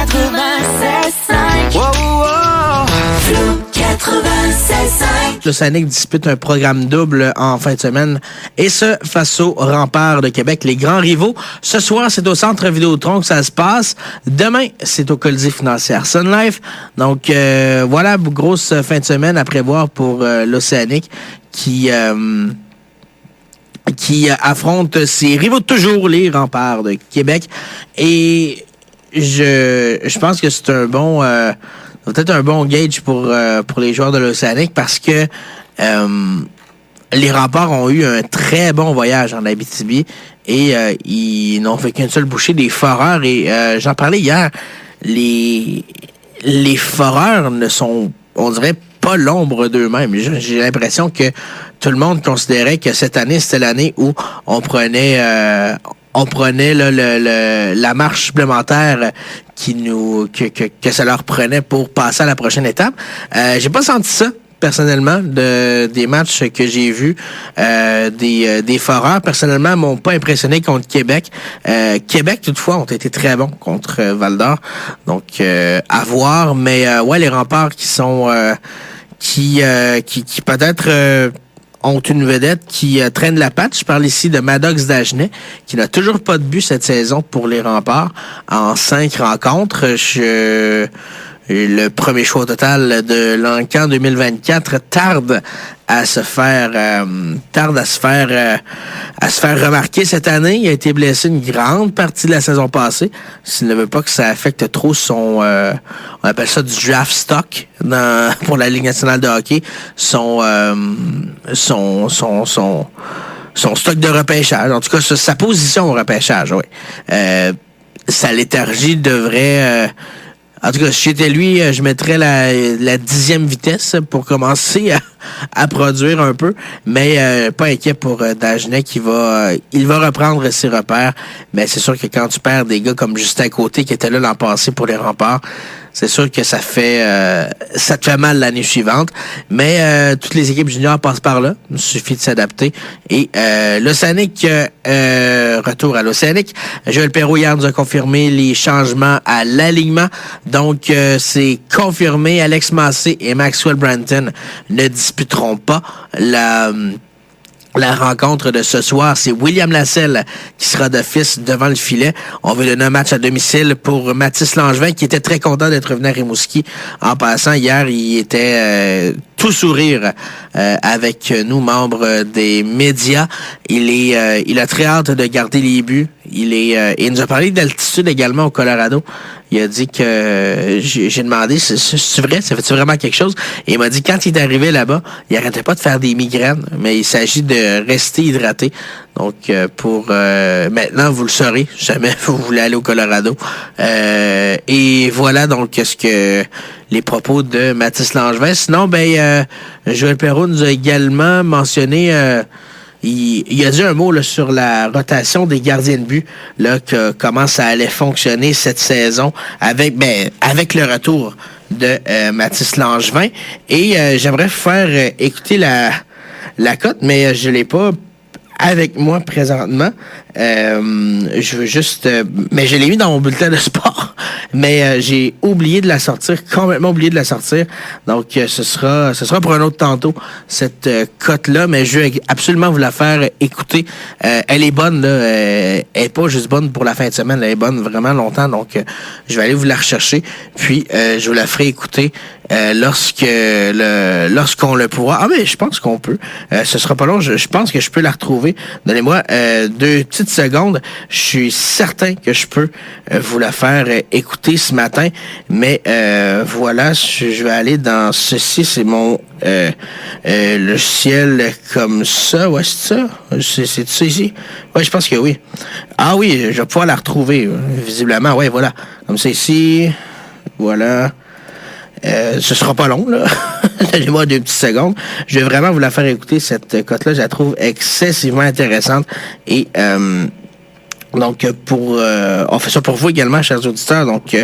96.5. Wow, wow. Flow 96.5. L'Océanique dispute un programme double en fin de semaine, et ce, face aux Remparts de Québec, les grands rivaux. Ce soir, c'est au Centre Vidéotron que ça se passe. Demain, c'est au Colisée financière Sun Life. Donc, voilà, grosse fin de semaine à prévoir pour l'Océanique qui affronte ses rivaux de toujours, les Remparts de Québec. Et je pense que c'est un bon... peut-être un bon gauge pour les joueurs de l'Océanique, parce que les Remparts ont eu un très bon voyage en Abitibi, et ils n'ont fait qu'une seule bouchée des Foreurs. Et j'en parlais hier, les Foreurs ne sont, on dirait, pas l'ombre d'eux-mêmes. J'ai l'impression que tout le monde considérait que cette année, c'était l'année où on prenait la marche supplémentaire que ça leur prenait pour passer à la prochaine étape. J'ai pas senti ça, personnellement, des matchs que j'ai vus des Foreurs. Personnellement, m'ont pas impressionné contre Québec. Québec, toutefois, ont été très bons contre Val-d'Or. Donc, à voir. Mais ouais, les Remparts qui sont qui peut-être ont une vedette qui traîne la patte. Je parle ici de Maddox Dagenet, qui n'a toujours pas de but cette saison pour les Remparts en 5 rencontres. Le premier choix total de l'Encan 2024 tarde à se faire remarquer cette année. Il a été blessé une grande partie de la saison passée. S'il ne veut pas que ça affecte trop son on appelle ça du draft stock pour la Ligue nationale de hockey, son stock de repêchage. En tout cas, sa position au repêchage, oui. Sa léthargie devrait... en tout cas, si j'étais lui, je mettrais la 10e vitesse pour commencer à produire un peu. Mais pas inquiet pour Dagenet qui il va reprendre ses repères. Mais c'est sûr que quand tu perds des gars comme Justin Côté qui était là l'an passé pour les Remparts, c'est sûr que ça te fait mal l'année suivante. Mais toutes les équipes juniors passent par là. Il suffit de s'adapter. Et l'Océanique, retour à l'Océanique. Joël Perreault hier nous a confirmé les changements à l'alignement. Donc, c'est confirmé. Alex Massé et Maxwell Branton ne disputeront pas la rencontre de ce soir. C'est William Lasselle qui sera d'office devant le filet. On veut donner un match à domicile pour Mathis Langevin, qui était très content d'être revenu à Rimouski. En passant, hier, il était tout sourire avec nous, membres des médias. Il a très hâte de garder les buts. Il nous a parlé d'altitude également au Colorado. Il a dit que j'ai demandé, c'est vrai, ça fait-tu vraiment quelque chose? Et il m'a dit, quand il est arrivé là-bas, il arrêtait pas de faire des migraines, mais il s'agit de rester hydraté. Donc, pour maintenant, vous le saurez, si jamais vous voulez aller au Colorado. Et voilà donc les propos de Mathis Langevin. Sinon, Joël Perreault nous a également mentionné... Il a dit un mot là, sur la rotation des gardiens de but, là, comment ça allait fonctionner cette saison avec le retour de Mathis Langevin. Et j'aimerais vous faire écouter la cote, mais je l'ai pas avec moi présentement. Je veux juste... mais je l'ai mis dans mon bulletin de sport, mais j'ai oublié de la sortir, complètement oublié de la sortir. Donc, ce sera pour un autre tantôt, cette cote-là, mais je vais absolument vous la faire écouter. Elle est bonne, là. Elle est pas juste bonne pour la fin de semaine, elle est bonne vraiment longtemps. Donc, je vais aller vous la rechercher, puis je vous la ferai écouter lorsqu'on le pourra. Ah, mais je pense qu'on peut. Ce sera pas long. Je pense que je peux la retrouver. Donnez-moi 2 petites secondes. Je suis certain que je peux vous la faire écouter ce matin. Mais voilà, je vais aller dans ceci. C'est mon logiciel comme ça. Ouais, c'est ça? C'est ça ici? Ouais, je pense que oui. Ah oui, je vais pouvoir la retrouver, visiblement. Ouais, voilà. Comme ça ici. Voilà. Ce sera pas long, là. Donnez-moi 2 petites secondes. Je vais vraiment vous la faire écouter, cette cote-là. Je la trouve excessivement intéressante. Et donc, on fait ça pour vous également, chers auditeurs. Donc,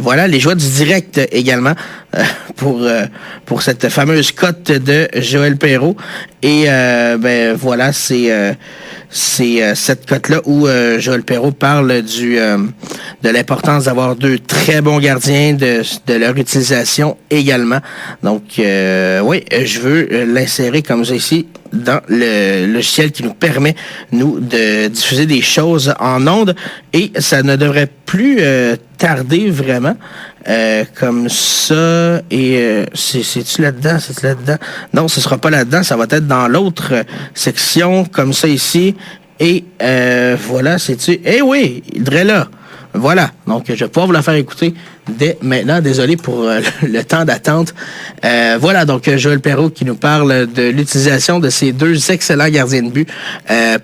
voilà, les joies du direct également pour cette fameuse cote de Joël Perreault. Et voilà, c'est c'est cette cote-là où Joël Perreault parle de l'importance d'avoir 2 très bons gardiens, de leur utilisation également. Donc, oui, je veux l'insérer comme ça ici dans le logiciel qui nous permet, nous, de diffuser des choses en ondes. Et ça ne devrait plus tarder vraiment. Comme ça. Et c'est-tu là-dedans? C'est-tu là-dedans? Non, ce sera pas là-dedans. Ça va être dans l'autre section, comme ça ici. Et voilà, c'est-tu? Eh oui, il devrait là. Voilà. Donc, je vais pouvoir vous la faire écouter dès maintenant. Désolé pour le temps d'attente. Voilà, donc Joël Perreault qui nous parle de l'utilisation de ces 2 excellents gardiens de but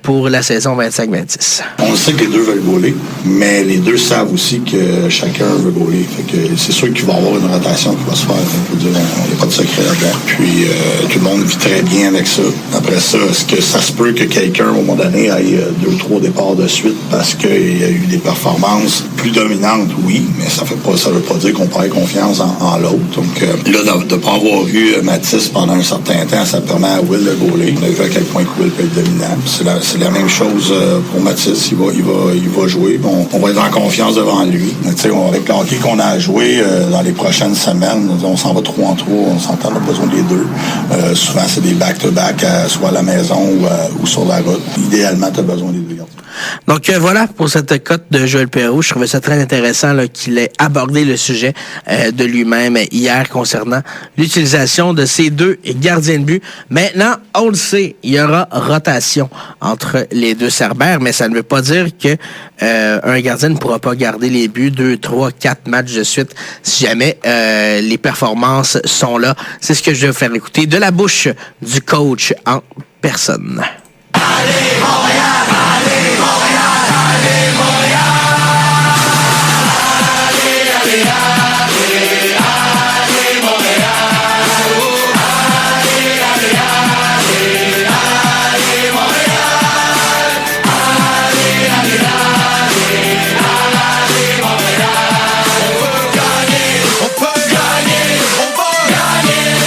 pour la saison 25-26. On sait que les 2 veulent goaler, mais les 2 savent aussi que chacun veut goaler. Fait que c'est sûr qu'il va y avoir une rotation qui va se faire. Il n'y a pas de secret là-dedans. Puis tout le monde vit très bien avec ça. Après ça, est-ce que ça se peut que quelqu'un, au moment donné, ait 2 ou 3 départs de suite parce qu'il y a eu des performances plus dominantes? Oui, mais ça veut pas dire qu'on perd confiance en l'autre. Donc là, de ne pas avoir eu Mathis pendant un certain temps, ça permet à Will de goaler. On a vu à quel point Will peut être dominant. C'est la même chose pour Mathis. Il va jouer. Bon, on va être en confiance devant lui. Avec le hockey qu'on a à jouer dans les prochaines semaines, on s'en va 3 en 3. On s'entend, on a besoin des 2. Souvent, c'est des back-to-back, soit à la maison ou sur la route. Idéalement, tu as besoin des 2 gardiens. Donc voilà pour cette cote de Joël Perreault. Je trouvais ça très intéressant là, qu'il ait abordé le sujet de lui-même hier concernant l'utilisation de ces 2 gardiens de but. Maintenant, on le sait, il y aura rotation entre les 2 cerbères, mais ça ne veut pas dire que un gardien ne pourra pas garder les buts 2, 3, 4 matchs de suite si jamais les performances sont là. C'est ce que je vais faire écouter de la bouche du coach en personne. Allez, Montréal! Allez, Montréal! Allez, Montréal! Allez, allez, allez, allez, Montréal! Allez, allez, allez, allez, Montréal! Allez, allez, allez, allez, Montréal! On veut gagner! On peut gagner! On va gagner! Allez, allez,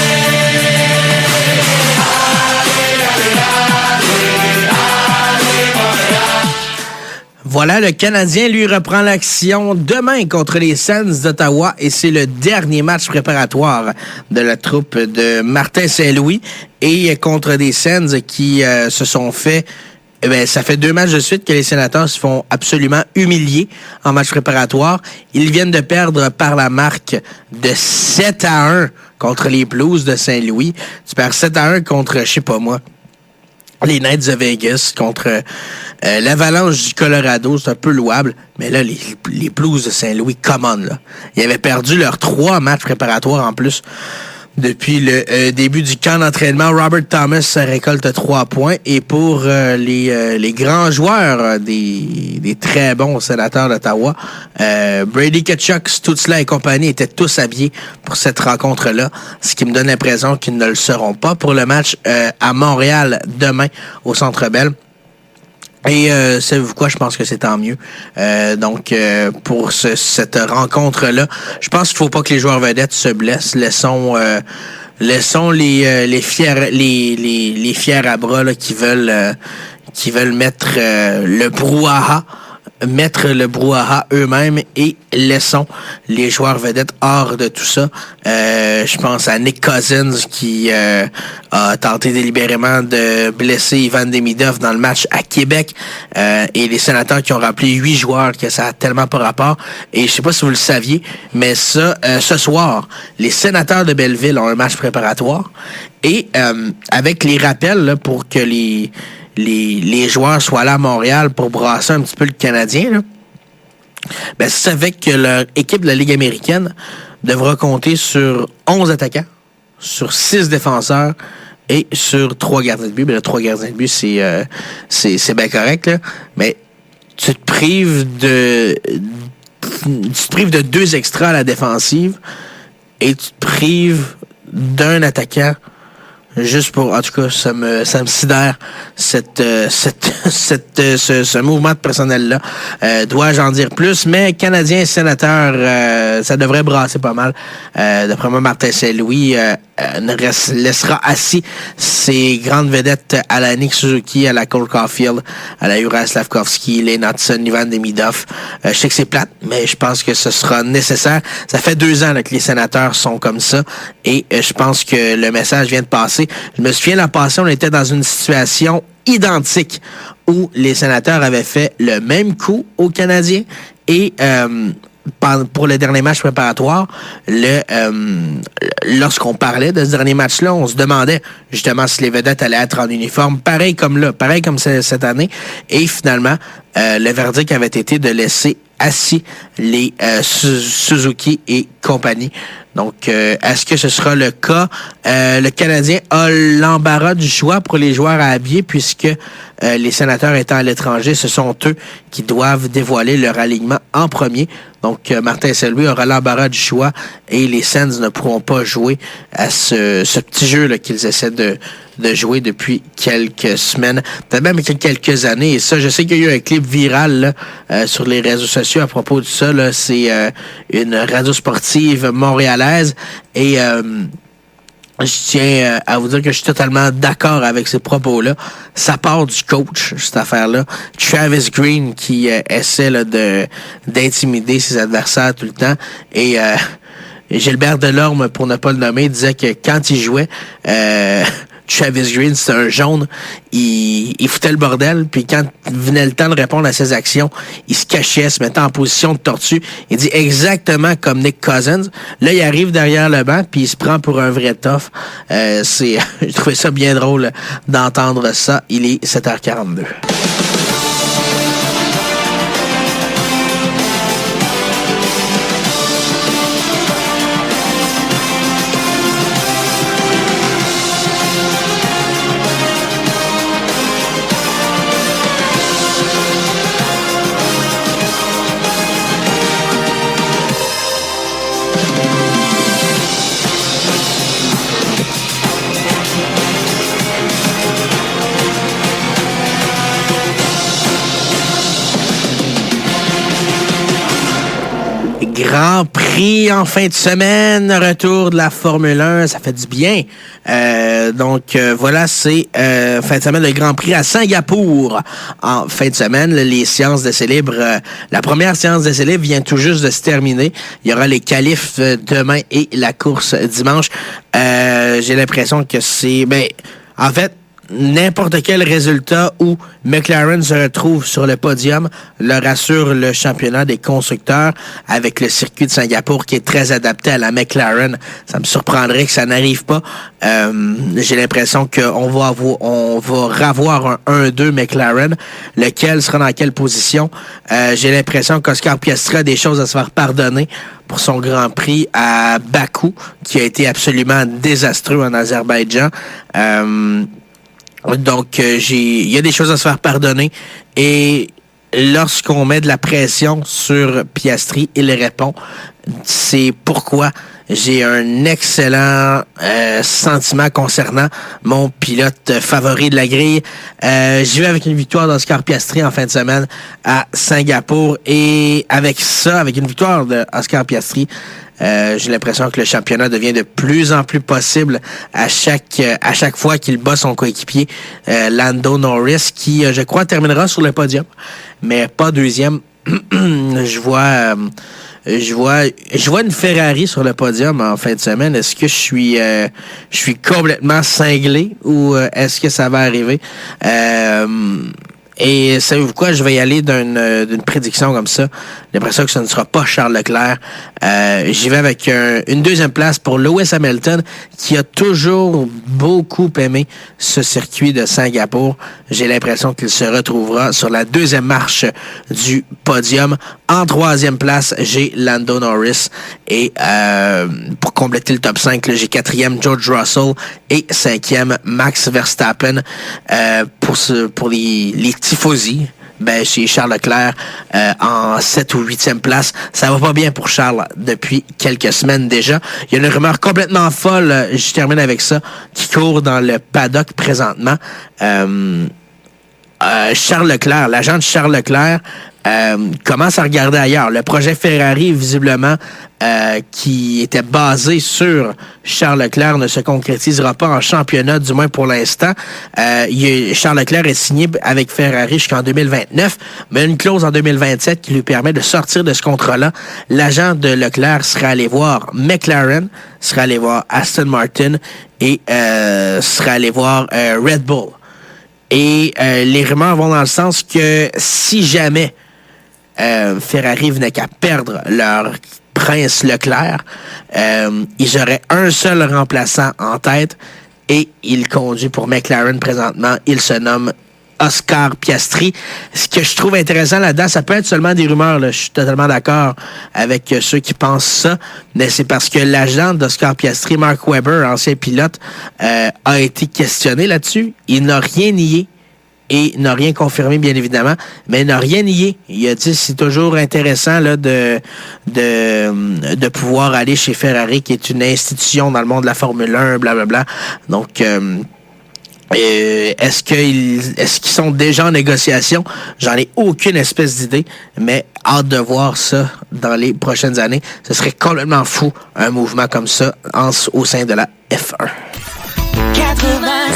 Voilà, le Canadien, lui, reprend l'action demain contre les Sens d'Ottawa et c'est le dernier match préparatoire de la troupe de Martin Saint-Louis et contre des Sens qui se sont fait... ça fait 2 matchs de suite que les Sénateurs se font absolument humilier en match préparatoire. Ils viennent de perdre par la marque de 7-1 contre les Blues de Saint-Louis. Tu perds 7-1 contre, je sais pas moi, les Knights de Vegas, contre l'Avalanche du Colorado. C'est un peu louable. Mais là, les Blues de Saint-Louis, come on, là. Ils avaient perdu leurs 3 matchs préparatoires en plus. Depuis le début du camp d'entraînement, Robert Thomas récolte 3 points. Et pour les grands joueurs des très bons Sénateurs d'Ottawa, Brady Tkachuk, Stutzla et compagnie étaient tous habillés pour cette rencontre-là, ce qui me donne l'impression qu'ils ne le seront pas pour le match à Montréal demain au Centre Bell. Et savez-vous quoi, je pense que c'est tant mieux. Donc, pour cette rencontre-là, je pense qu'il faut pas que les joueurs vedettes se blessent. Laissons les fiers à bras là, qui veulent mettre le brouhaha eux-mêmes et laissons les joueurs vedettes hors de tout ça. Je pense à Nick Cousins qui a tenté délibérément de blesser Ivan Demidov dans le match à Québec et les Sénateurs qui ont rappelé 8 joueurs que ça a tellement pas rapport. Et je sais pas si vous le saviez, mais ça, ce soir, les Sénateurs de Belleville ont un match préparatoire et avec les rappels là, pour que les joueurs soient là à Montréal pour brasser un petit peu le Canadien, là, ben, ça fait que leur équipe de la Ligue américaine devra compter sur 11 attaquants, sur 6 défenseurs et sur 3 gardiens de but. Ben, là, 3 gardiens de but, c'est bien correct, là, mais tu te prives de 2 extras à la défensive et tu te prives d'un attaquant juste pour, en tout cas, ça me sidère ce mouvement de personnel-là. Dois-je en dire plus? Mais Canadiens et Sénateurs, ça devrait brasser pas mal. D'après moi, Martin Saint-Louis laissera assis ses grandes vedettes à la Nick Suzuki, à la Cole Caulfield, à la Juraj Slafkovský, Lane Hudson, Ivan Demidov. Je sais que c'est plate, mais je pense que ce sera nécessaire. Ça fait 2 ans là, que les Sénateurs sont comme ça et je pense que le message vient de passer. Je me souviens, l'an passé, on était dans une situation identique où les Sénateurs avaient fait le même coup aux Canadiens et pour le dernier match préparatoire, lorsqu'on parlait de ce dernier match-là, on se demandait justement si les vedettes allaient être en uniforme, pareil comme cette année. Et finalement, le verdict avait été de laisser assis les Suzuki et compagnie. Donc, est-ce que ce sera le cas? Le Canadien a l'embarras du choix pour les joueurs à habiller puisque les Sénateurs étant à l'étranger, ce sont eux qui doivent dévoiler leur alignement en premier. Donc, Martin Saint-Louis aura l'embarras du choix et les Sens ne pourront pas jouer à ce petit jeu là qu'ils essaient de jouer depuis quelques semaines, peut-être même quelques années. Et ça, je sais qu'il y a eu un clip viral là, sur les réseaux sociaux à propos de ça. Là, c'est une radio sportive montréalaise et je tiens à vous dire que je suis totalement d'accord avec ces propos-là. Ça part du coach, cette affaire-là. Travis Green qui essaie là, d'intimider ses adversaires tout le temps. Et Gilbert Delorme, pour ne pas le nommer, disait que quand il jouait, Travis Green, c'est un jaune, il foutait le bordel, puis quand venait le temps de répondre à ses actions, il se cachait, se mettait en position de tortue. Il dit exactement comme Nick Cousins. Là, il arrive derrière le banc, puis il se prend pour un vrai tough. J'ai trouvé ça bien drôle d'entendre ça. Il est 7h42. Grand Prix en fin de semaine, retour de la Formule 1, ça fait du bien. Voilà, c'est fin de semaine le Grand Prix à Singapour. En fin de semaine, les séances d'essai libre, la première séance d'essai libre vient tout juste de se terminer. Il y aura les qualifs demain et la course dimanche. J'ai l'impression que en fait, n'importe quel résultat où McLaren se retrouve sur le podium leur assure le championnat des constructeurs avec le circuit de Singapour qui est très adapté à la McLaren. Ça me surprendrait que ça n'arrive pas. J'ai l'impression qu'on va revoir un 1-2 McLaren. Lequel sera dans quelle position? J'ai l'impression qu'Oscar Piastri a des choses à se faire pardonner pour son Grand Prix à Bakou, qui a été absolument désastreux en Azerbaïdjan. Donc, il y a des choses à se faire pardonner. Et lorsqu'on met de la pression sur Piastri, il répond. C'est pourquoi j'ai un excellent sentiment concernant mon pilote favori de la grille. J'y vais avec une victoire d'Oscar Piastri en fin de semaine à Singapour. Et avec ça, avec une victoire d'Oscar Piastri, j'ai l'impression que le championnat devient de plus en plus possible à chaque fois qu'il bat son coéquipier Lando Norris, qui, je crois, terminera sur le podium, mais pas deuxième. Je vois une Ferrari sur le podium en fin de semaine. Est-ce que je suis complètement cinglé ou est-ce que ça va arriver? Et savez-vous quoi? Je vais y aller d'une prédiction comme ça. J'ai l'impression que ce ne sera pas Charles Leclerc. J'y vais avec une deuxième place pour Lewis Hamilton, qui a toujours beaucoup aimé ce circuit de Singapour. J'ai l'impression qu'il se retrouvera sur la deuxième marche du podium. En troisième place, j'ai Lando Norris. Et pour compléter le top 5, là, j'ai quatrième George Russell et cinquième Max Verstappen. Pour les tifosi ben c'est Charles Leclerc en 7 ou 8e place. Ça va pas bien pour Charles depuis quelques semaines déjà. Il y a une rumeur complètement folle, je termine avec ça, qui court dans le paddock présentement. Charles Leclerc, l'agent de Charles Leclerc commence à regarder ailleurs. Le projet Ferrari, visiblement, qui était basé sur Charles Leclerc, ne se concrétisera pas en championnat, du moins pour l'instant. Charles Leclerc est signé avec Ferrari jusqu'en 2029, mais une clause en 2027 qui lui permet de sortir de ce contrat-là. L'agent de Leclerc sera allé voir McLaren, sera allé voir Aston Martin et sera allé voir Red Bull. Et les rumeurs vont dans le sens que si jamais Ferrari venait qu'à perdre leur prince Leclerc, ils auraient un seul remplaçant en tête et il conduit pour McLaren présentement. Il se nomme Oscar Piastri. Ce que je trouve intéressant là-dedans, ça peut être seulement des rumeurs, là. Je suis totalement d'accord avec ceux qui pensent ça, mais c'est parce que l'agent d'Oscar Piastri, Mark Webber, ancien pilote, a été questionné là-dessus. Il n'a rien nié et n'a rien confirmé, bien évidemment, mais n'a rien nié. Il a dit c'est toujours intéressant là, de pouvoir aller chez Ferrari, qui est une institution dans le monde de la Formule 1, blablabla. Donc, est-ce qu'ils sont déjà en négociation? J'en ai aucune espèce d'idée, mais hâte de voir ça dans les prochaines années. Ce serait complètement fou, un mouvement comme ça au sein de la F1. 80